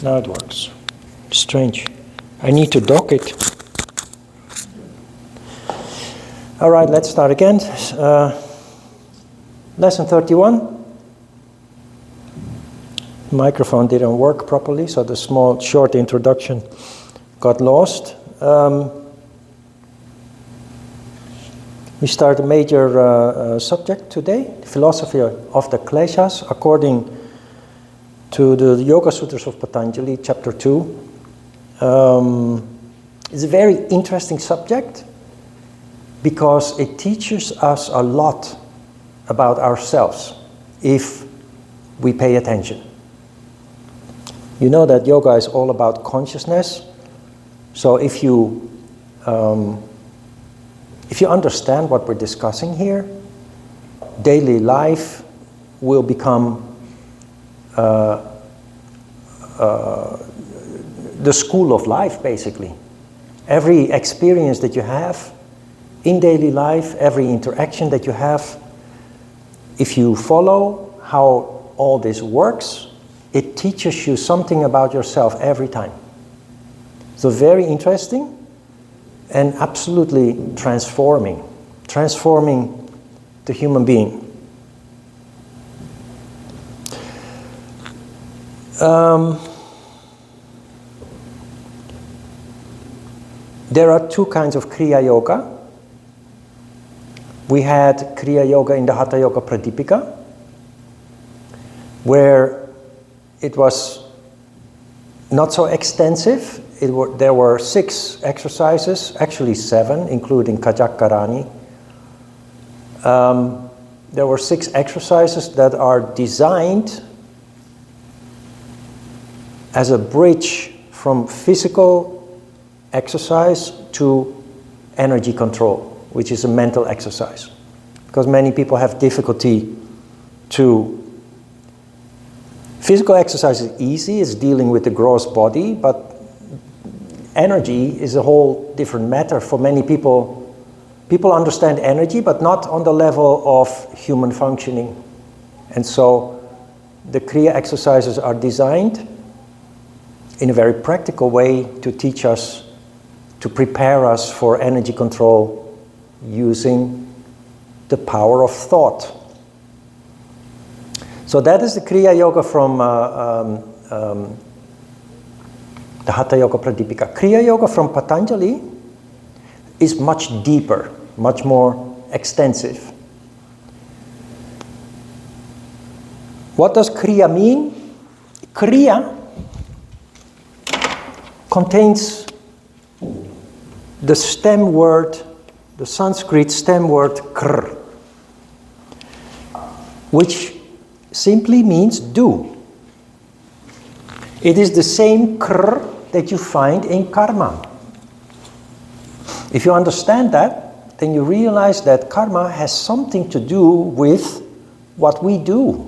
Now it works. Strange. I need to dock it. All right, let's start again. Lesson 31. The microphone didn't work properly, so the small, short introduction got lost. We start a major subject today, the philosophy of the Kleshas, according to the Yoga Sutras of Patanjali, chapter 2. It's a very interesting subject because it teaches us a lot about ourselves if we pay attention. You know that yoga is all about consciousness, so if you understand what we're discussing here, daily life will become the school of life, basically. Every experience that you have in daily life, every interaction that you have, if you follow how all this works, it teaches you something about yourself every time. So very interesting and absolutely transforming the human being. There are two kinds of Kriya Yoga. We had Kriya Yoga in the Hatha Yoga Pradipika, where it was not so extensive. There were 6 exercises, actually 7, including Kajakkarani. There were 6 exercises that are designed as a bridge from physical exercise to energy control, which is a mental exercise. Because many people have difficulty to... Physical exercise is easy, it's dealing with the gross body, but energy is a whole different matter for many people. People understand energy, but not on the level of human functioning. And so the Kriya exercises are designed in a very practical way to teach us, to prepare us for energy control using the power of thought. So that is the Kriya Yoga from the Hatha Yoga Pradipika. Kriya Yoga from Patanjali is much deeper, much more extensive. What does Kriya mean? Kriya contains the stem word, the Sanskrit stem word kr, which simply means do. It is the same kr that you find in karma. If you understand that, then you realize that karma has something to do with what we do.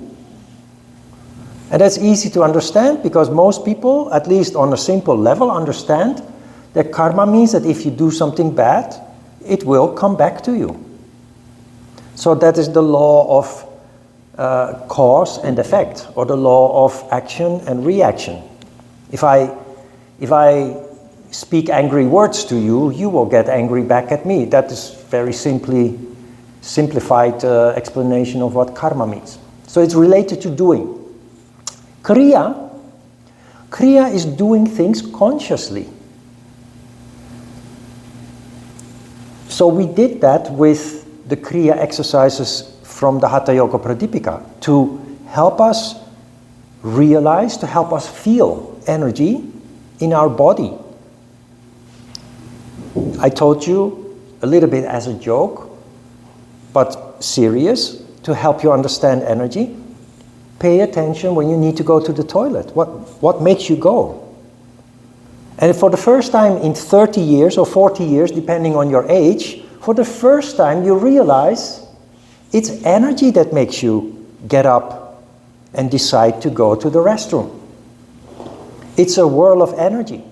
And that's easy to understand because most people, at least on a simple level, understand that karma means that if you do something bad, it will come back to you. So that is the law of cause and effect, or the law of action and reaction. If I speak angry words to you, you will get angry back at me. That is very simplified explanation of what karma means. So it's related to doing. Kriya is doing things consciously. So we did that with the Kriya exercises from the Hatha Yoga Pradipika to help us realize, to help us feel energy in our body. I told you a little bit as a joke, but serious, to help you understand energy. Pay attention when you need to go to the toilet. What makes you go? And for the first time in 30 years or 40 years, depending on your age, for the first time you realize it's energy that makes you get up and decide to go to the restroom. It's a whirl of energy.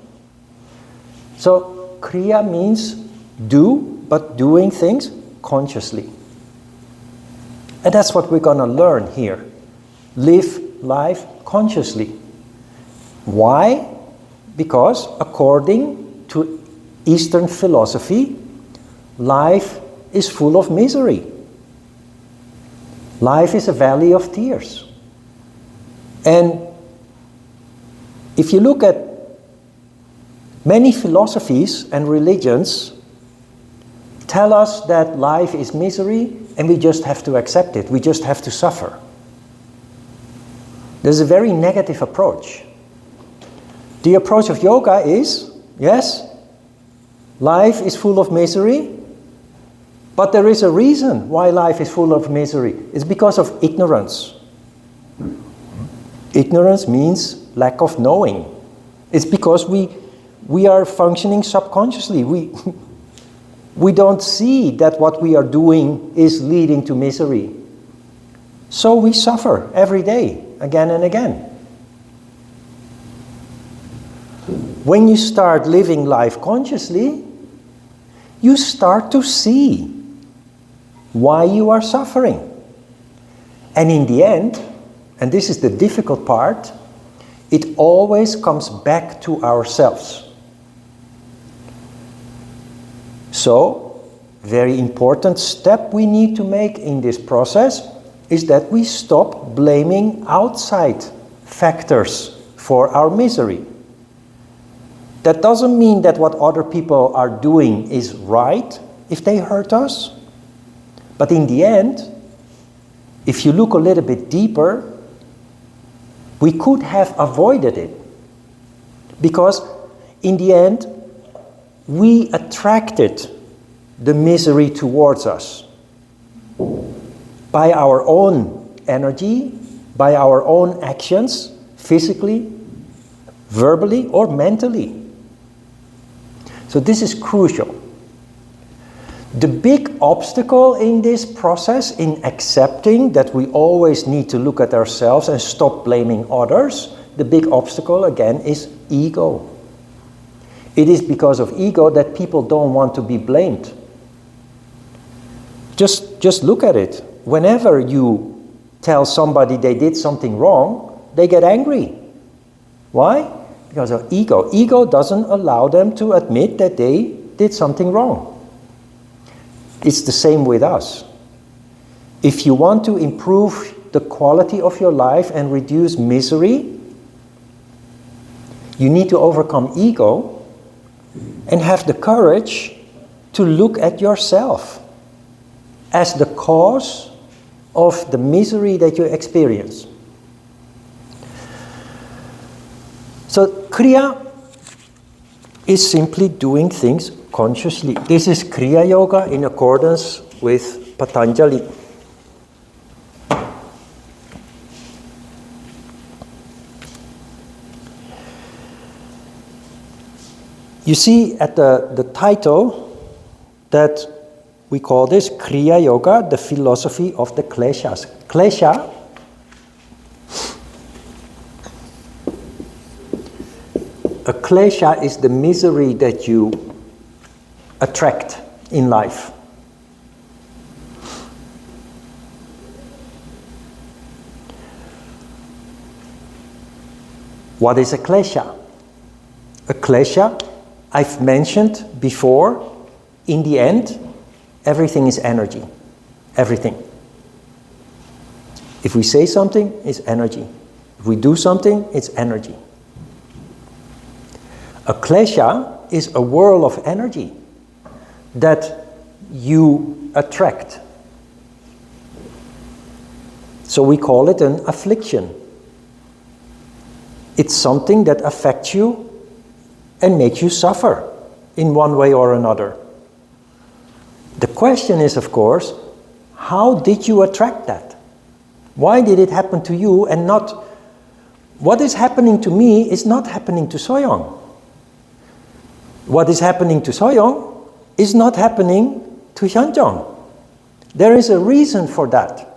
So Kriya means do, but doing things consciously. And that's what we're going to learn here. Live life consciously. Why? Because according to Eastern philosophy, life is full of misery. Life is a valley of tears. And if you look at many philosophies and religions, tell us that life is misery and we just have to accept it. We just have to suffer. There's a very negative approach. The approach of yoga is, yes, life is full of misery, but there is a reason why life is full of misery. It's because of ignorance. Ignorance means lack of knowing. It's because we are functioning subconsciously. We don't see that what we are doing is leading to misery. So we suffer every day, again and again. When you start living life consciously, you start to see why you are suffering. And in the end, and this is the difficult part, it always comes back to ourselves. So, very important step we need to make in this process is that we stop blaming outside factors for our misery. That doesn't mean that what other people are doing is right if they hurt us. But in the end, if you look a little bit deeper, we could have avoided it. Because in the end, we attracted the misery towards us by our own energy, by our own actions, physically, verbally, or mentally. So this is crucial. The big obstacle in this process, in accepting that we always need to look at ourselves and stop blaming others, the big obstacle again is ego. It is because of ego that people don't want to be blamed. Just look at it. Whenever you tell somebody they did something wrong, they get angry. Why? Because of ego. Ego doesn't allow them to admit that they did something wrong. It's the same with us. If you want to improve the quality of your life and reduce misery, you need to overcome ego and have the courage to look at yourself as the cause of the misery that you experience. So Kriya is simply doing things consciously. This is Kriya Yoga in accordance with Patanjali. You see at the title that we call this Kriya Yoga, the philosophy of the Kleshas. Klesha A klesha is the misery that you attract in life. What is a klesha? A klesha, I've mentioned before, in the end, everything is energy. Everything. If we say something, it's energy. If we do something, it's energy. A klesha is a whirl of energy that you attract. So we call it an affliction. It's something that affects you and makes you suffer in one way or another. The question is, of course, how did you attract that? Why did it happen to you and not... What is happening to me is not happening to Soyoung. What is happening to Soyoung is not happening to Hyunjong. There is a reason for that.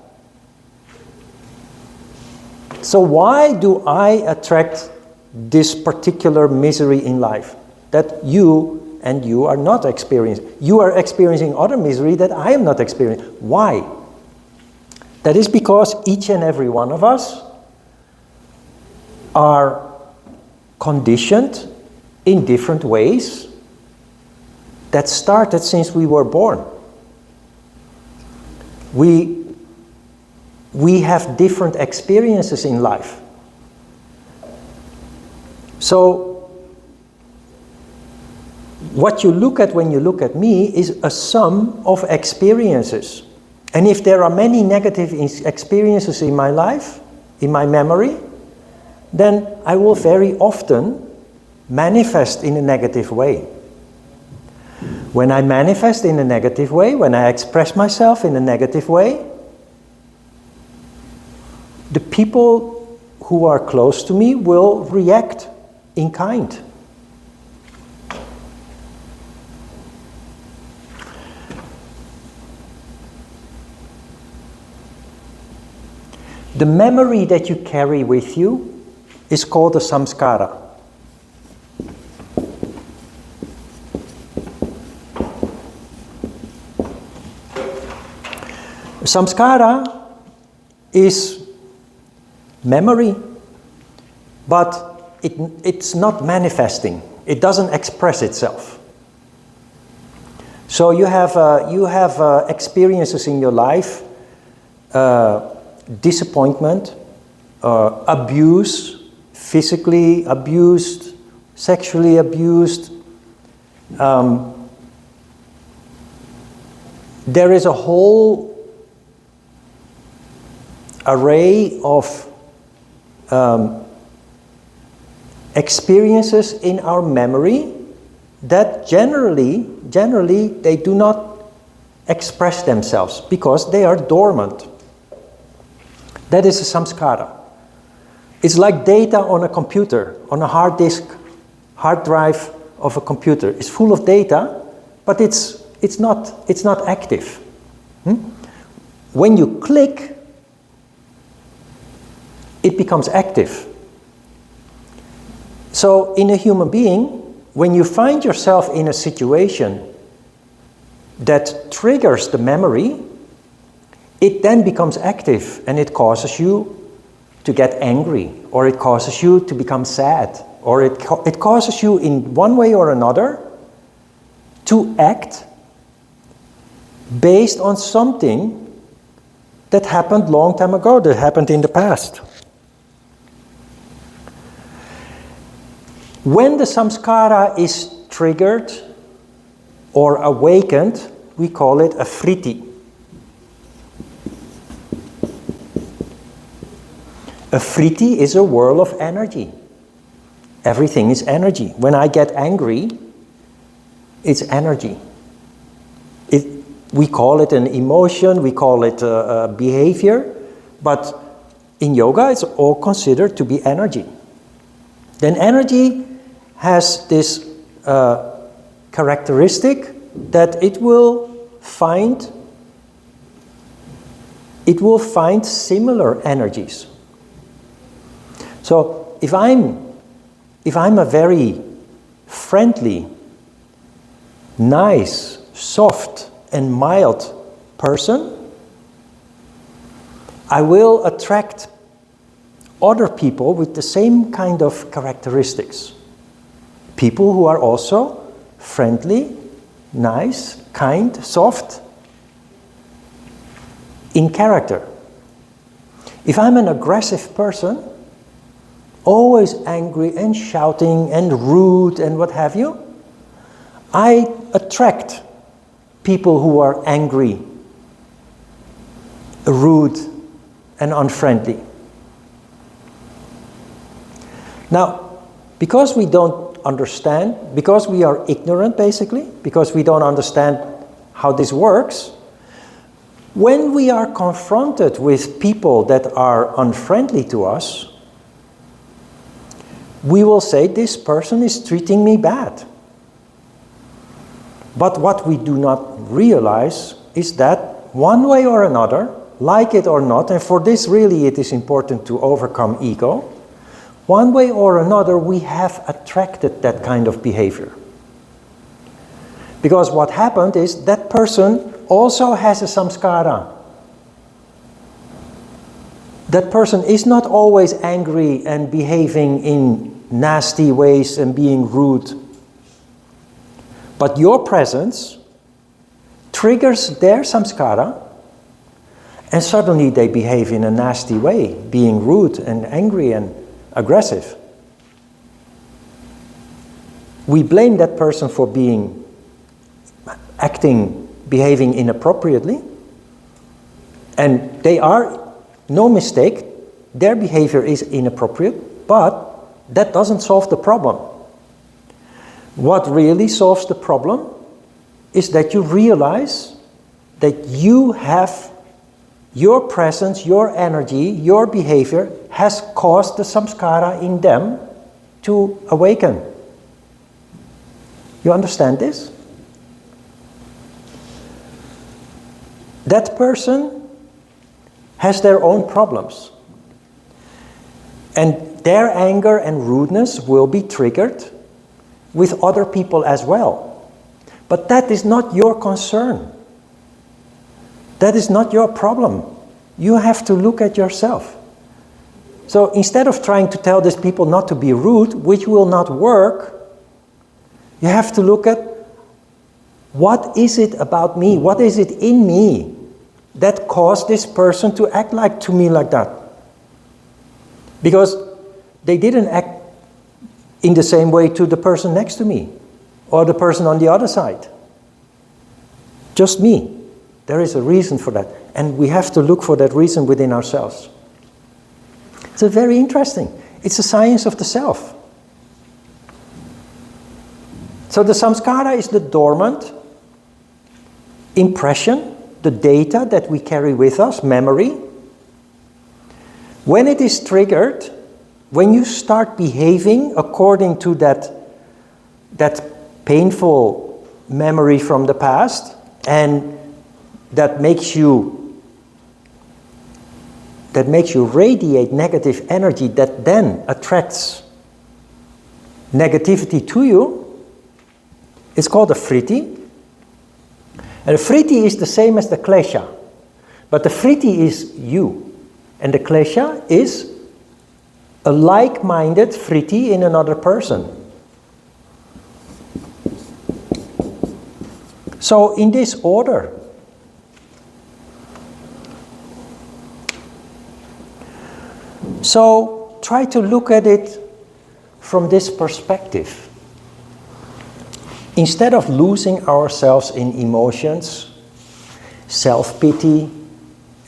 So why do I attract this particular misery in life that you are not experiencing? You are experiencing other misery that I am not experiencing. Why? That is because each and every one of us are conditioned in different ways that started since we were born. We have different experiences in life. So what you look at when you look at me is a sum of experiences. And if there are many negative experiences in my life, in my memory, then I will very often manifest in a negative way. When I manifest in a negative way, when I express myself in a negative way, the people who are close to me will react in kind. The memory that you carry with you is called a samskara. Samskara is memory, but it's not manifesting. It doesn't express itself. So you have experiences in your life, disappointment, abuse, physically abused, sexually abused. There is a whole array of experiences in our memory that generally they do not express themselves because they are dormant. That is a samskara. It's like data on a computer, on a hard disk, hard drive of a computer. It's full of data, but it's not active. When you click, it becomes active. So in a human being, when you find yourself in a situation that triggers the memory, it then becomes active and it causes you to get angry, or it causes you to become sad, or it causes you in one way or another to act based on something that happened long time ago, that happened in the past. When the samskara is triggered or awakened, we call it a vritti. A vritti is a whirl of energy. Everything is energy. When I get angry, it's energy. We call it an emotion, we call it a behavior, but in yoga it's all considered to be energy. Then energy has this characteristic that it will find similar energies. So if I'm a very friendly, nice, soft and mild person, I will attract other people with the same kind of characteristics. People who are also friendly, nice, kind, soft in character. If I'm an aggressive person, always angry and shouting and rude and what have you, I attract people who are angry, rude and unfriendly. Now, because we don't understand, because we are ignorant basically, because we don't understand how this works, when we are confronted with people that are unfriendly to us, we will say, this person is treating me bad. But what we do not realize is that one way or another, like it or not, and for this really it is important to overcome ego, one way or another we have attracted that kind of behavior. Because what happened is that person also has a samskara. That person is not always angry and behaving in nasty ways and being rude. But your presence triggers their samskara, and suddenly they behave in a nasty way, being rude and angry and aggressive. We blame that person for behaving inappropriately, and they are, no mistake, their behavior is inappropriate, but that doesn't solve the problem. What really solves the problem is that you realize that you have your presence, your energy, your behavior has caused the samskara in them to awaken. You understand this? That person has their own problems. And their anger and rudeness will be triggered with other people as well. But that is not your concern. That is not your problem. You have to look at yourself. So instead of trying to tell these people not to be rude, which will not work, you have to look at what is it about me, what is it in me that caused this person to act to me like that. Because they didn't act in the same way to the person next to me or the person on the other side. Just me. There is a reason for that. And we have to look for that reason within ourselves. It's very interesting. It's a science of the self. So the samskara is the dormant impression, the data that we carry with us, memory. When it is triggered, when you start behaving according to that painful memory from the past, and that makes you radiate negative energy that then attracts negativity to you, it's called a vritti. And the vritti is the same as the klesha, but the vritti is you. And the klesha is a like-minded vritti in another person. So in this order, so try to look at it from this perspective. Instead of losing ourselves in emotions, self-pity,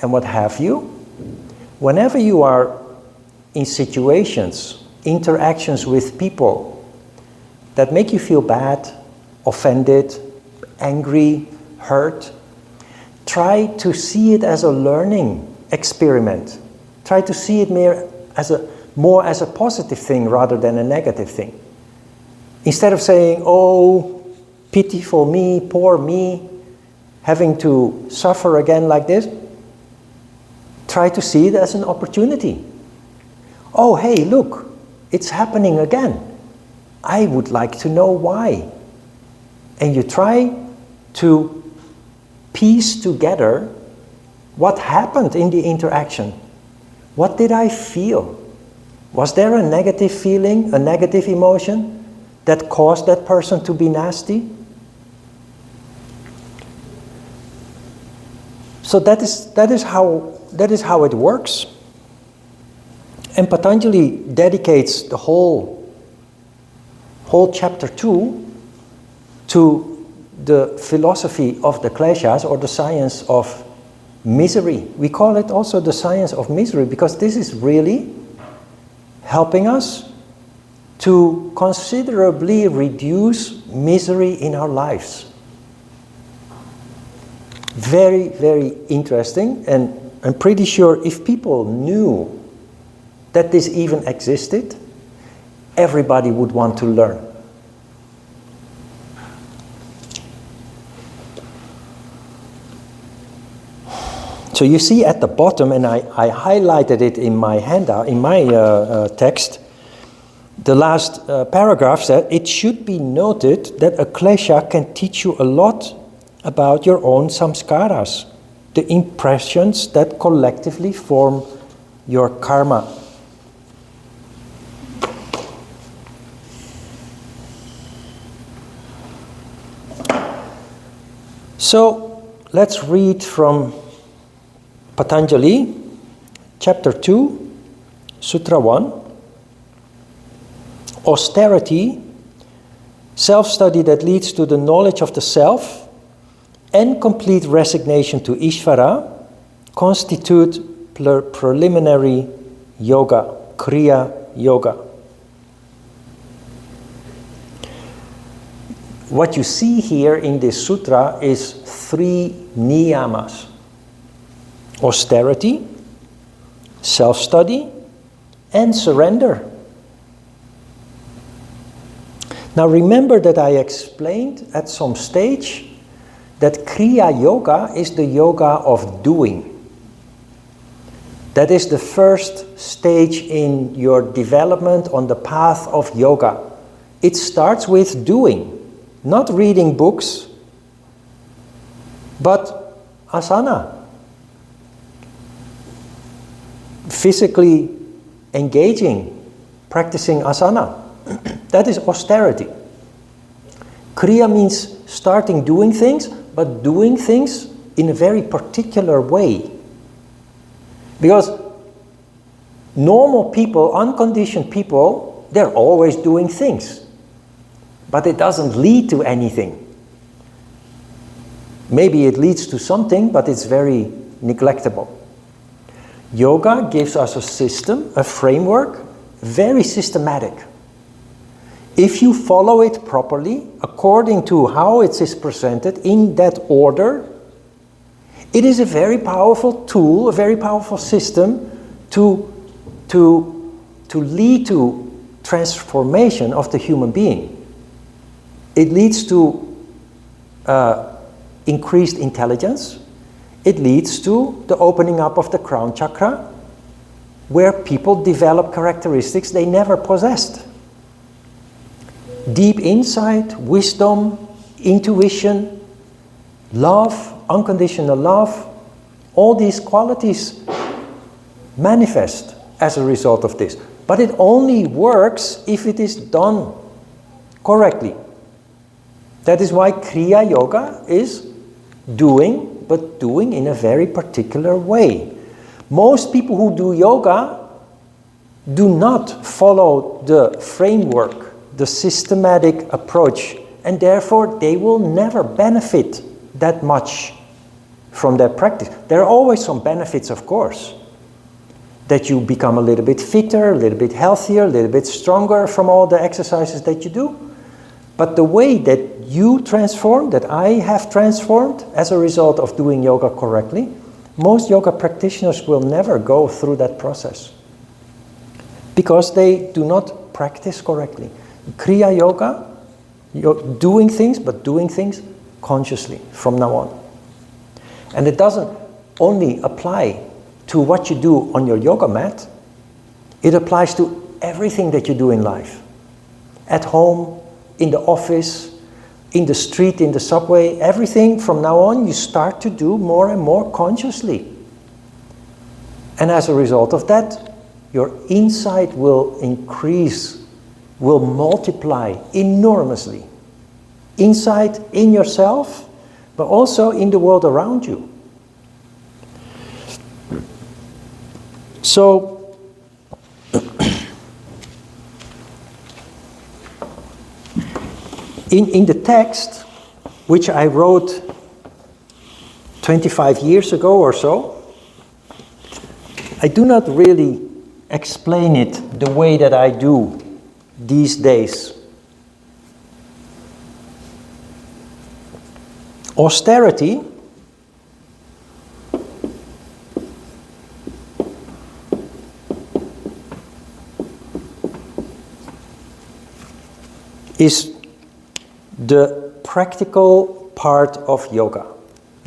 and what have you, whenever you are in situations, interactions with people that make you feel bad, offended, angry, hurt, try to see it as a learning experiment. Try to see it more as a positive thing rather than a negative thing. Instead of saying, oh, pity for me, poor me, having to suffer again like this, try to see it as an opportunity. Oh, hey, look, it's happening again. I would like to know why. And you try to piece together what happened in the interaction. What did I feel? Was there a negative feeling, a negative emotion that caused that person to be nasty? So that is how it works. And Patanjali dedicates the whole chapter 2 to the philosophy of the Kleshas, or the science of misery. We call it also the science of misery because this is really helping us to considerably reduce misery in our lives. Very, very interesting, and I'm pretty sure if people knew that this even existed, everybody would want to learn. So you see at the bottom, and I highlighted it in my handout, in my text, the last paragraph said, it should be noted that a klesha can teach you a lot about your own samskaras, the impressions that collectively form your karma. So let's read from Patanjali, chapter 2, Sutra 1. Austerity, self-study that leads to the knowledge of the self, and complete resignation to Ishvara constitute preliminary yoga, Kriya Yoga. What you see here in this sutra is 3 niyamas: austerity, self-study, and surrender. Now remember that I explained at some stage that Kriya Yoga is the yoga of doing. That is the first stage in your development on the path of yoga. It starts with doing. Not reading books, but asana. Physically engaging, practicing asana. That is austerity. Kriya means starting doing things, but doing things in a very particular way. Because normal people, unconditioned people, they're always doing things. But it doesn't lead to anything. Maybe it leads to something, but it's very neglectable. Yoga gives us a system, a framework, very systematic. If you follow it properly, according to how it is presented, in that order, it is a very powerful tool, a very powerful system to lead to transformation of the human being. It leads to increased intelligence. It leads to the opening up of the crown chakra, where people develop characteristics they never possessed. Deep insight, wisdom, intuition, love, unconditional love, all these qualities manifest as a result of this. But it only works if it is done correctly. That is why Kriya Yoga is doing, but doing in a very particular way. Most people who do yoga do not follow the framework, the systematic approach, and therefore they will never benefit that much from their practice. There are always some benefits, of course, that you become a little bit fitter, a little bit healthier, a little bit stronger from all the exercises that you do. But the way that you transform, that I have transformed as a result of doing yoga correctly, most yoga practitioners will never go through that process because they do not practice correctly. Kriya Yoga, you're doing things, but doing things consciously from now on. And it doesn't only apply to what you do on your yoga mat, it applies to everything that you do in life. At home, in the office, in the street, in the subway, everything from now on you start to do more and more consciously. And as a result of that, your insight will increase, will multiply enormously. Insight in yourself, but also in the world around you. So, in the text, which I wrote 25 years ago or so, I do not really explain it the way that I do these days. Austerity is the practical part of yoga.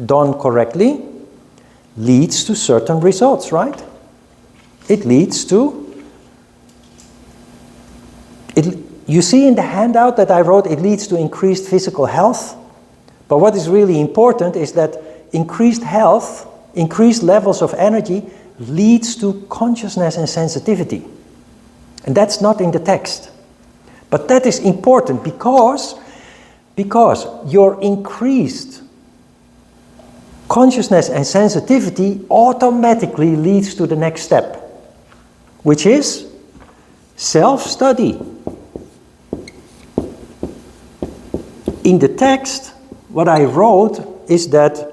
Done correctly leads to certain results, right? It leads to... You see in the handout that I wrote, it leads to increased physical health. But what is really important is that increased health, increased levels of energy, leads to consciousness and sensitivity. And that's not in the text. But that is important because your increased consciousness and sensitivity automatically leads to the next step, which is self-study. In the text, what I wrote is that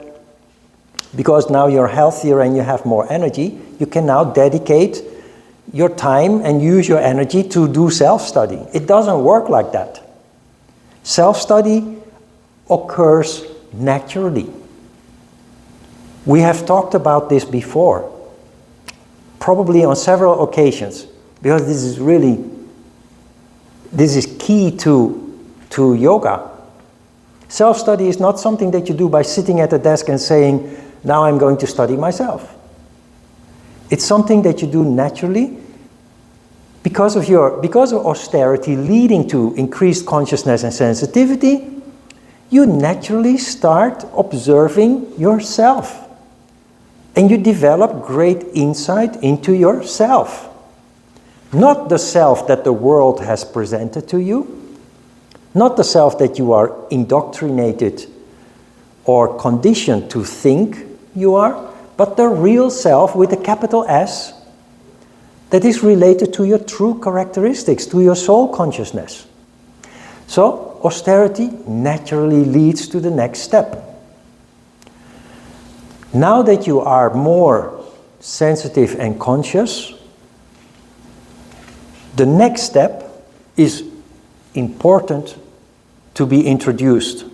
because now you're healthier and you have more energy, you can now dedicate your time and use your energy to do self-study. It doesn't work like that. Self-study occurs naturally. We have talked about this before, probably on several occasions, because this is key to yoga. Self-study is not something that you do by sitting at a desk and saying, now I'm going to study myself. It's something that you do naturally because of austerity leading to increased consciousness and sensitivity. You naturally start observing yourself. And you develop great insight into yourself. Not the self that the world has presented to you, not the self that you are indoctrinated or conditioned to think you are, but the real self with a capital S that is related to your true characteristics, to your soul consciousness. So, austerity naturally leads to the next step. Now that you are more sensitive and conscious, the next step is important to be introduced.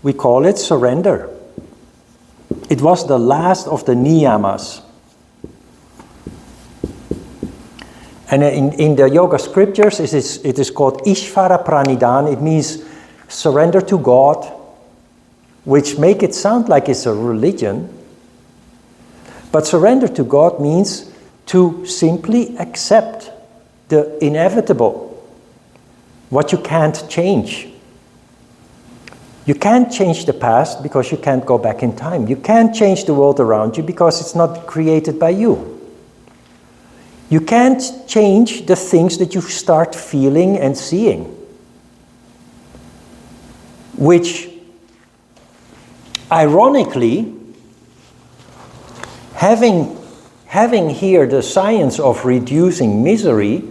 We call it surrender. It was the last of the niyamas. And in the yoga scriptures, it is called Ishvara Pranidhan. It means surrender to God, which make it sound like it's a religion. But surrender to God means to simply accept the inevitable, what you can't change. You can't change the past because you can't go back in time. You can't change the world around you because it's not created by you. You can't change the things that you start feeling and seeing, which, ironically, having here the science of reducing misery,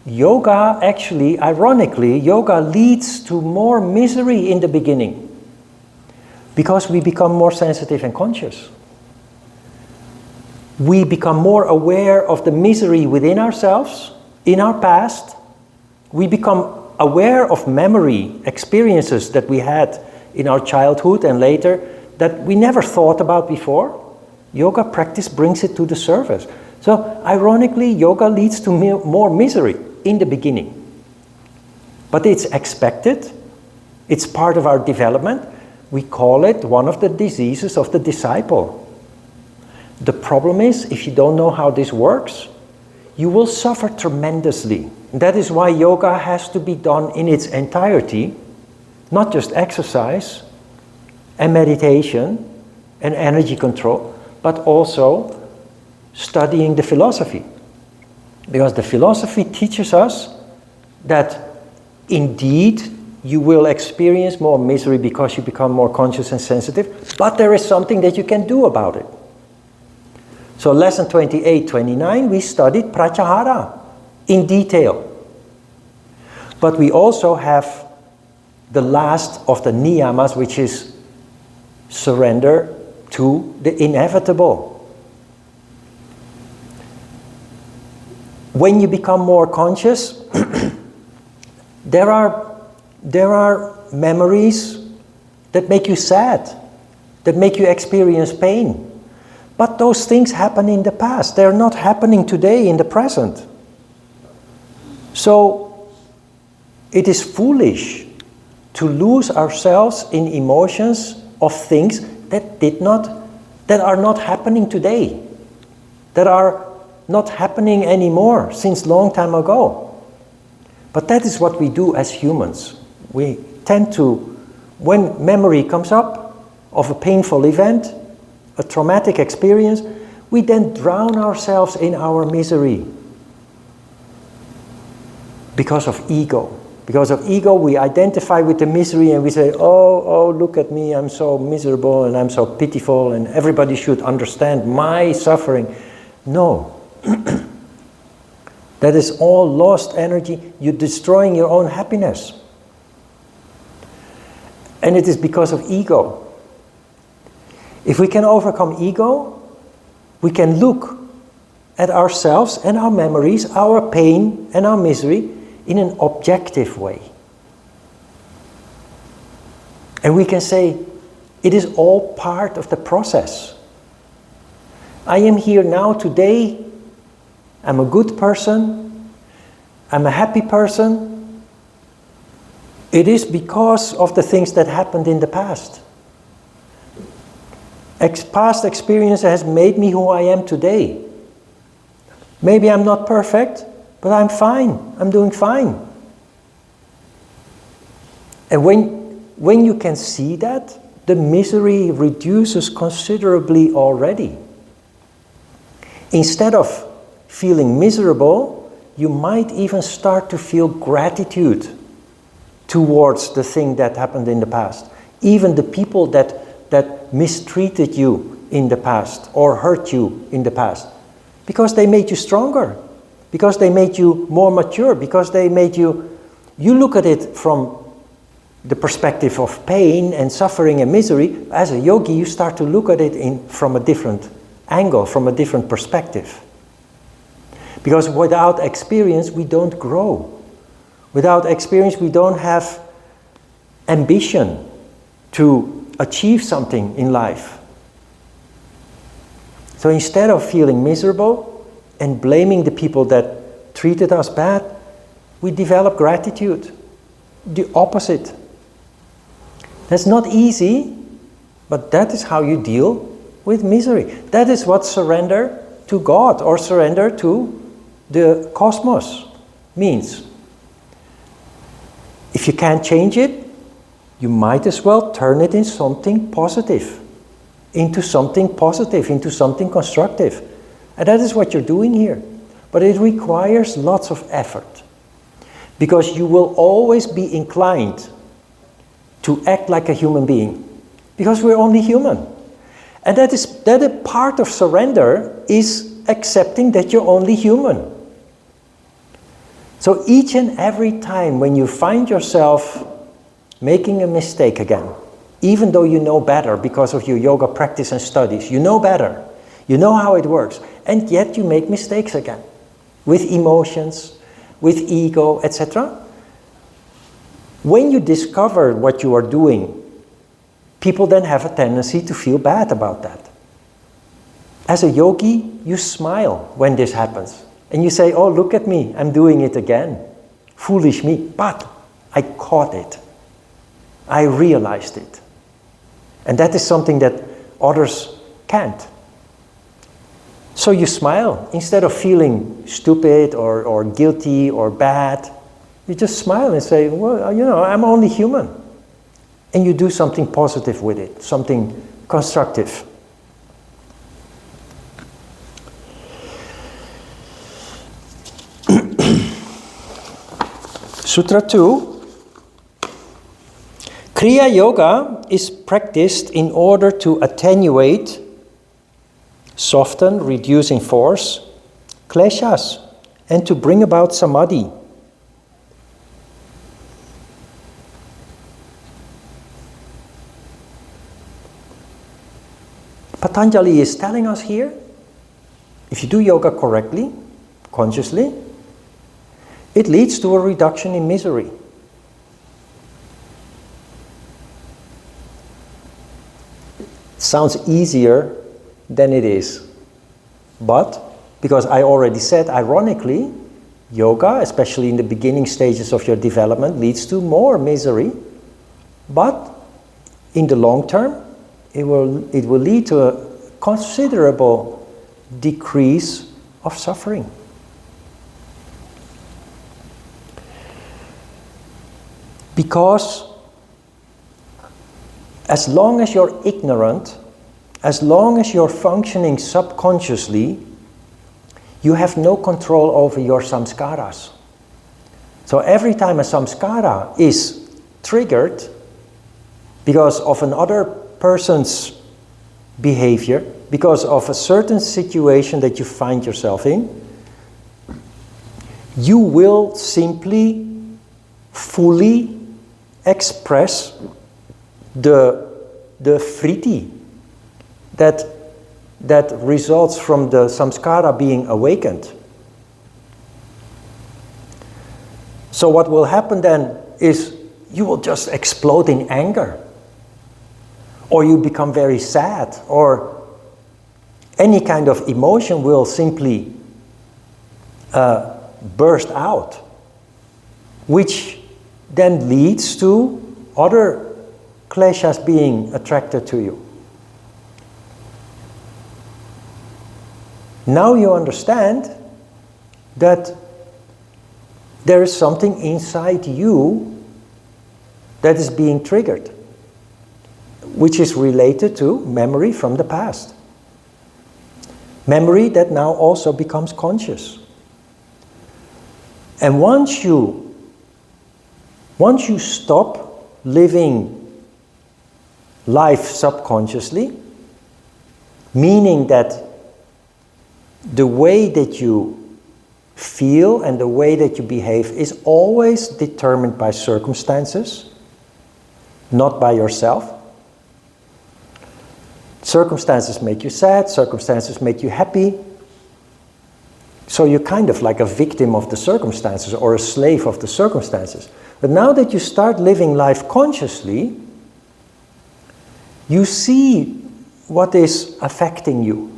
yoga actually, ironically, yoga leads to more misery in the beginning because we become more sensitive and conscious. We become more aware of the misery within ourselves, in our past. We become aware of memory, experiences that we had in our childhood and later that we never thought about before. Yoga practice brings it to the surface. So, ironically, yoga leads to more misery in the beginning. But it's expected. It's part of our development. We call it one of the diseases of the disciple. The problem is, if you don't know how this works, you will suffer tremendously. That is why yoga has to be done in its entirety, not just exercise and meditation and energy control, but also studying the philosophy. Because the philosophy teaches us that indeed you will experience more misery because you become more conscious and sensitive, but there is something that you can do about it. So lesson 28, 29, we studied pratyahara in detail. But we also have the last of the niyamas, which is surrender to the inevitable. When you become more conscious, there are memories that make you sad, that make you experience pain. But those things happen in the past. They're not happening today in the present. So it is foolish to lose ourselves in emotions of things that are not happening today, that are not happening anymore since long time ago. But that is what we do as humans. We tend to, when memory comes up of a painful event, a traumatic experience, we then drown ourselves in our misery because of ego. Because of ego, we identify with the misery and we say, oh, look at me, I'm so miserable and I'm so pitiful and everybody should understand my suffering. No. That is all lost energy. You're destroying your own happiness. And it is because of ego. If we can overcome ego, we can look at ourselves and our memories, our pain and our misery in an objective way. And we can say, it is all part of the process. I am here now today. I'm a good person. I'm a happy person. It is because of the things that happened in the past. Past experience has made me who I am today. Maybe I'm not perfect, but I'm fine. I'm doing fine. And when you can see that, the misery reduces considerably already. Instead of feeling miserable, you might even start to feel gratitude towards the thing that happened in the past. Even the people that mistreated you in the past or hurt you in the past. Because they made you stronger. Because they made you more mature. Because they made you look at it from the perspective of pain and suffering and misery. As a yogi, you start to look at it from a different angle, from a different perspective. Because without experience, we don't grow. Without experience, we don't have ambition to achieve something in life. So instead of feeling miserable and blaming the people that treated us bad, we develop gratitude. The opposite. That's not easy, but that is how you deal with misery. That is what surrender to God or surrender to the cosmos means. If you can't change it, you might as well turn it into something positive, into something constructive. And that is what you're doing here. But it requires lots of effort. Because you will always be inclined to act like a human being. Because we're only human. And that a part of surrender is accepting that you're only human. So each and every time when you find yourself making a mistake again, even though you know better because of your yoga practice and studies, you know better, you know how it works, and yet you make mistakes again, with emotions, with ego, etc. When you discover what you are doing, people then have a tendency to feel bad about that. As a yogi, you smile when this happens. And you say, oh, look at me, I'm doing it again. Foolish me, but I caught it. I realized it. And that is something that others can't. So you smile. Instead of feeling stupid or guilty or bad, you just smile and say, well, I'm only human. And you do something positive with it, something constructive. Sutra 2. Kriya Yoga is practiced in order to attenuate, soften, reducing force, Kleshas, and to bring about Samadhi. Patanjali is telling us here, if you do yoga correctly, consciously, it leads to a reduction in misery. Sounds easier than it is. But, because I already said, ironically, yoga, especially in the beginning stages of your development, leads to more misery. But, in the long term, it will lead to a considerable decrease of suffering. Because as long as you're ignorant, as long as you're functioning subconsciously, you have no control over your samskaras. So every time a samskara is triggered because of another person's behavior, because of a certain situation that you find yourself in, you will simply fully express the vritti that results from the samskara being awakened. So what will happen then is you will just explode in anger, or you become very sad, or any kind of emotion will simply burst out, which then leads to other kleshas being attracted to you. Now you understand that there is something inside you that is being triggered, which is related to memory from the past. Memory that now also becomes conscious. And once you stop living life subconsciously, meaning that the way that you feel and the way that you behave is always determined by circumstances, not by yourself. Circumstances make you sad, circumstances make you happy. So you're kind of like a victim of the circumstances or a slave of the circumstances. But now that you start living life consciously, you see what is affecting you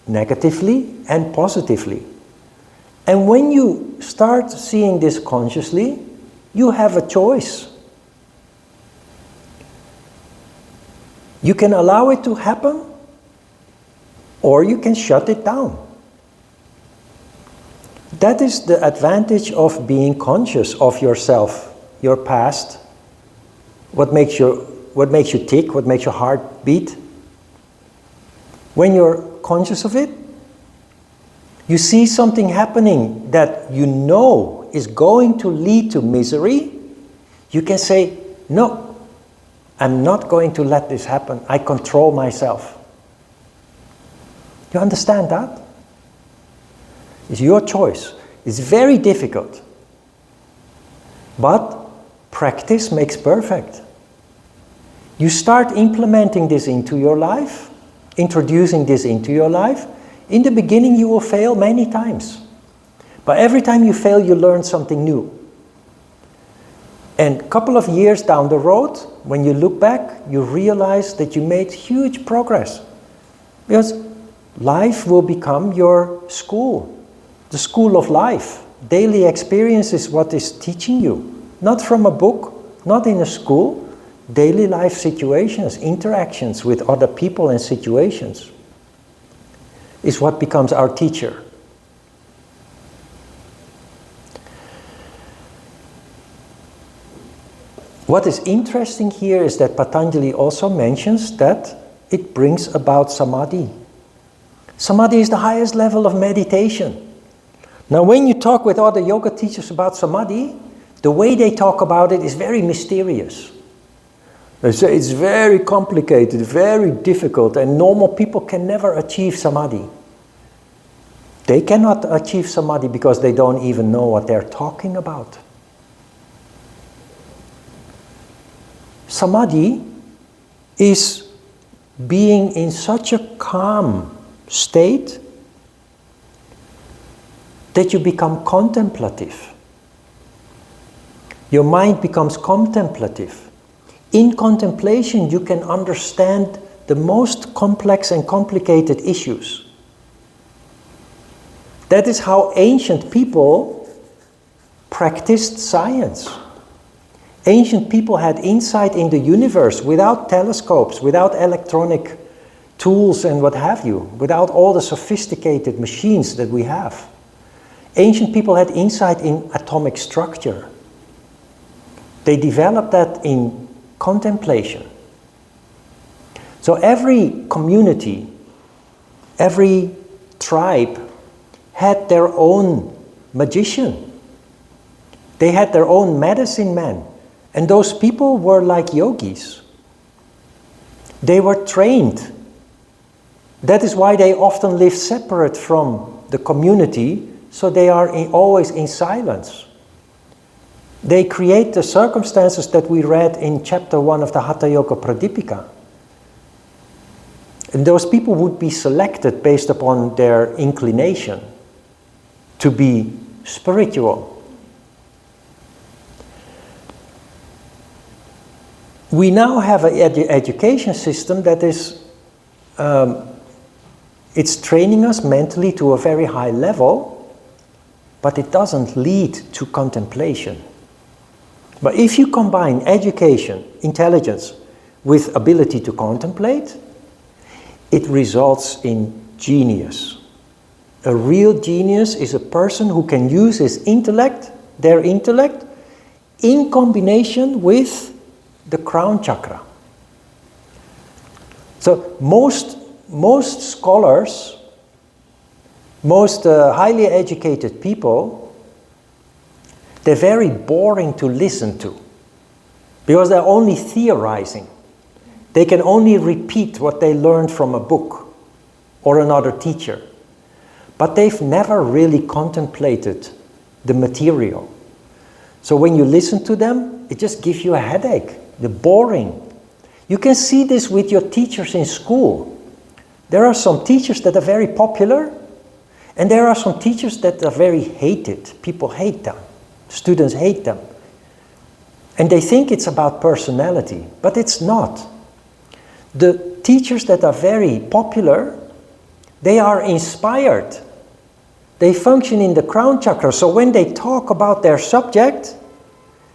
negatively and positively. And when you start seeing this consciously, you have a choice. You can allow it to happen, or you can shut it down. That is the advantage of being conscious of yourself, your past, what makes you tick, what makes your heart beat. When you're conscious of it, you see something happening that you know is going to lead to misery, you can say, no, I'm not going to let this happen. I control myself. You understand that? It's your choice. It's very difficult. But practice makes perfect. You start implementing this into your life, introducing this into your life. In the beginning you will fail many times. But every time you fail, you learn something new. And a couple of years down the road, when you look back, you realize that you made huge progress. Because life will become your school, the school of life. Daily experience is what is teaching you. Not from a book, not in a school. Daily life situations, interactions with other people and situations is what becomes our teacher. What is interesting here is that Patanjali also mentions that it brings about samadhi. Samadhi is the highest level of meditation. Now when you talk with other yoga teachers about samadhi, the way they talk about it is very mysterious. They say it's very complicated, very difficult, and normal people can never achieve samadhi. They cannot achieve samadhi because they don't even know what they're talking about. Samadhi is being in such a calm state that you become contemplative. Your mind becomes contemplative. In contemplation, you can understand the most complex and complicated issues. That is how ancient people practiced science. Ancient people had insight in the universe without telescopes, without electronic tools and what have you, without all the sophisticated machines that we have. Ancient people had insight in atomic structure. They developed that in contemplation. So every community, every tribe had their own magician. They had their own medicine men. And those people were like yogis. They were trained. That is why they often live separate from the community, so they are always in silence. They create the circumstances that we read in chapter 1 of the Hatha Yoga Pradipika. And those people would be selected based upon their inclination to be spiritual. We now have an education system that is, it's training us mentally to a very high level, but it doesn't lead to contemplation. But if you combine education, intelligence, with ability to contemplate, it results in genius. A real genius is a person who can use his intellect, their intellect, in combination with the crown chakra. So most scholars, most highly educated people, they're very boring to listen to because they're only theorizing. They can only repeat what they learned from a book or another teacher. But they've never really contemplated the material. So when you listen to them, it just gives you a headache. They're boring. You can see this with your teachers in school. There are some teachers that are very popular, and there are some teachers that are very hated. People hate them. Students hate them. And they think it's about personality, but it's not. The teachers that are very popular, they are inspired. They function in the crown chakra. So when they talk about their subject,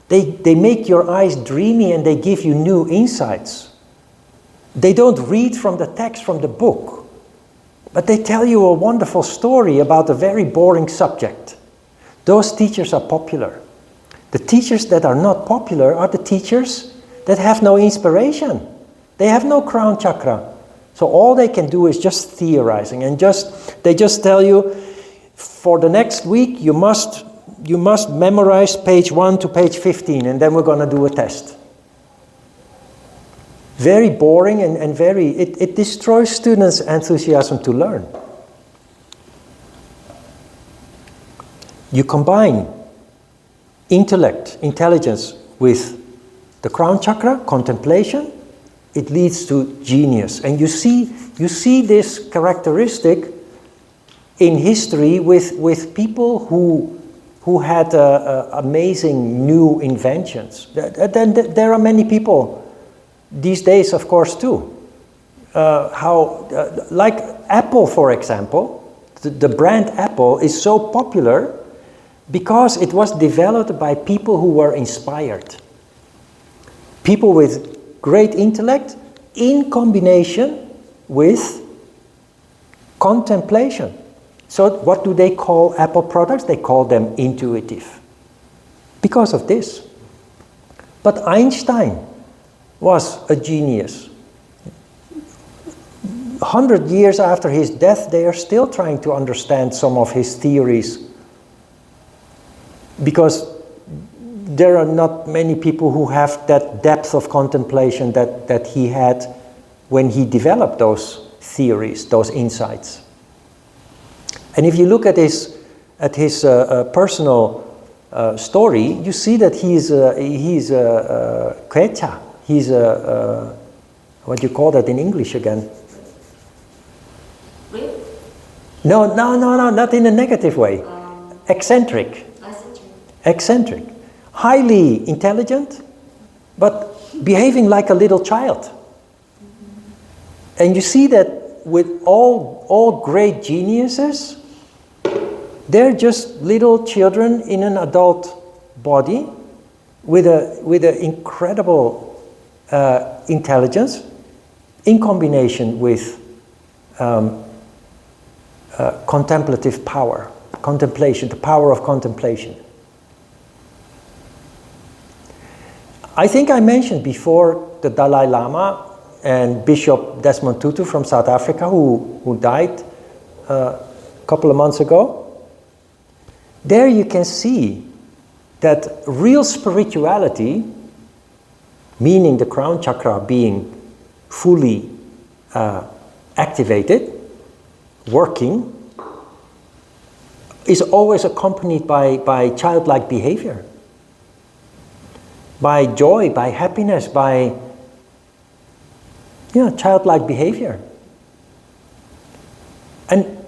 they make your eyes dreamy and they give you new insights. They don't read from the text from the book, but they tell you a wonderful story about a very boring subject. Those teachers are popular. The teachers that are not popular are the teachers that have no inspiration. They have no crown chakra. So all they can do is just theorizing and they just tell you, for the next week you must memorize page 1 to page 15 and then we're going to do a test. Very boring and very, it destroys students' enthusiasm to learn. You combine intellect, intelligence with the crown chakra, contemplation, it leads to genius. And you see this characteristic in history with people who had amazing new inventions. There are many people these days, of course, too. Like Apple, for example, the brand Apple is so popular because it was developed by people who were inspired. People with great intellect in combination with contemplation. So what do they call Apple products? They call them intuitive. Because of this. But Einstein was a genius. 100 years after his death, they are still trying to understand some of his theories. Because there are not many people who have that depth of contemplation that he had when he developed those theories, those insights. And if you look at his personal story, you see that he's a Kleshas. He's a what do you call that in English again? No, not in a negative way. Eccentric. Eccentric. Highly intelligent, but behaving like a little child. And you see that with all great geniuses, they're just little children in an adult body with an incredible intelligence in combination with contemplative power, contemplation, the power of contemplation. I think I mentioned before the Dalai Lama and Bishop Desmond Tutu from South Africa who died a couple of months ago. There you can see that real spirituality, meaning the crown chakra being fully activated, working, is always accompanied by childlike behavior, by joy, by happiness, by childlike behavior. And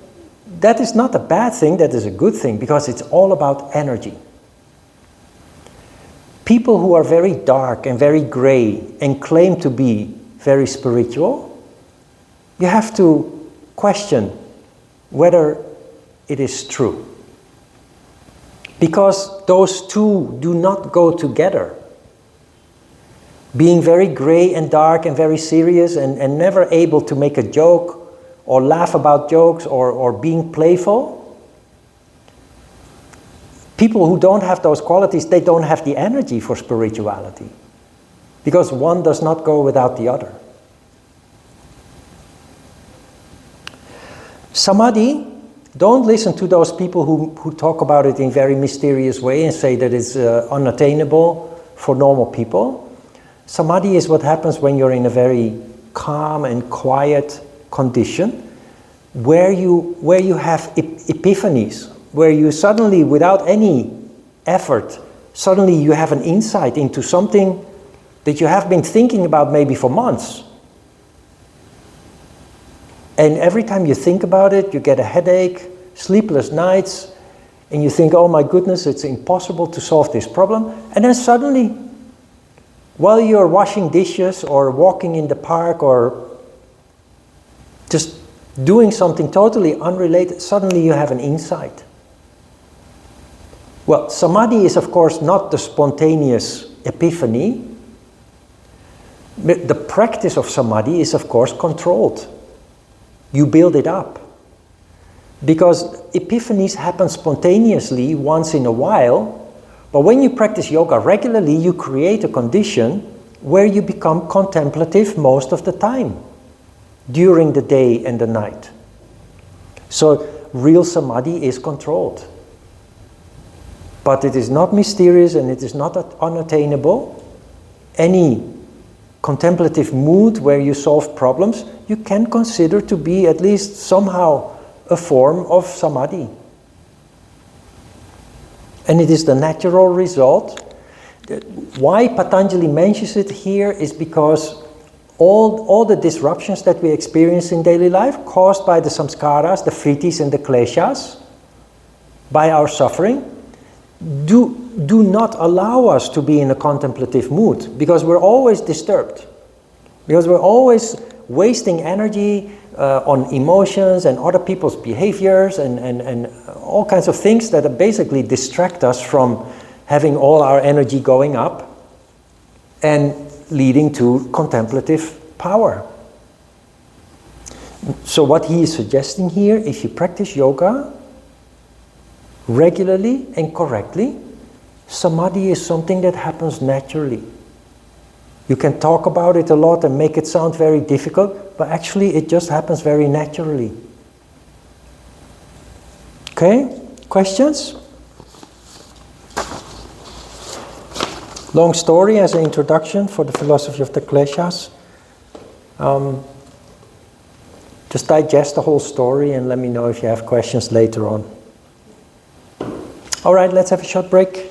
that is not a bad thing, that is a good thing, because it's all about energy. People who are very dark and very gray and claim to be very spiritual, you have to question whether it is true. Because those two do not go together. Being very gray and dark and very serious and never able to make a joke or laugh about jokes or being playful. People who don't have those qualities, they don't have the energy for spirituality. Because one does not go without the other. Samadhi, don't listen to those people who talk about it in very mysterious way and say that it's unattainable for normal people. Samadhi is what happens when you're in a very calm and quiet condition, where you have epiphanies, where you suddenly, without any effort, suddenly you have an insight into something that you have been thinking about maybe for months. And every time you think about it, you get a headache, sleepless nights, and you think, oh my goodness, it's impossible to solve this problem. And then suddenly, while you're washing dishes or walking in the park or just doing something totally unrelated, suddenly you have an insight. Well, samadhi is of course not the spontaneous epiphany. The practice of samadhi is of course controlled. You build it up. Because epiphanies happen spontaneously once in a while, but when you practice yoga regularly, you create a condition where you become contemplative most of the time, during the day and the night. So real samadhi is controlled. But it is not mysterious and it is not unattainable. Any contemplative mood where you solve problems, you can consider to be at least somehow a form of samadhi. And it is the natural result. Why Patanjali mentions it here is because all the disruptions that we experience in daily life caused by the samskaras, the frittis and the kleshas, by our suffering, do not allow us to be in a contemplative mood, because we're always disturbed. Because we're always wasting energy on emotions and other people's behaviors and all kinds of things that basically distract us from having all our energy going up and leading to contemplative power. So what he is suggesting here, if you practice yoga regularly and correctly, samadhi is something that happens naturally. You can talk about it a lot and make it sound very difficult, but actually it just happens very naturally. Okay? Questions? Long story as an introduction for the philosophy of the Kleshas. Just digest the whole story and let me know if you have questions later on. All right, let's have a short break.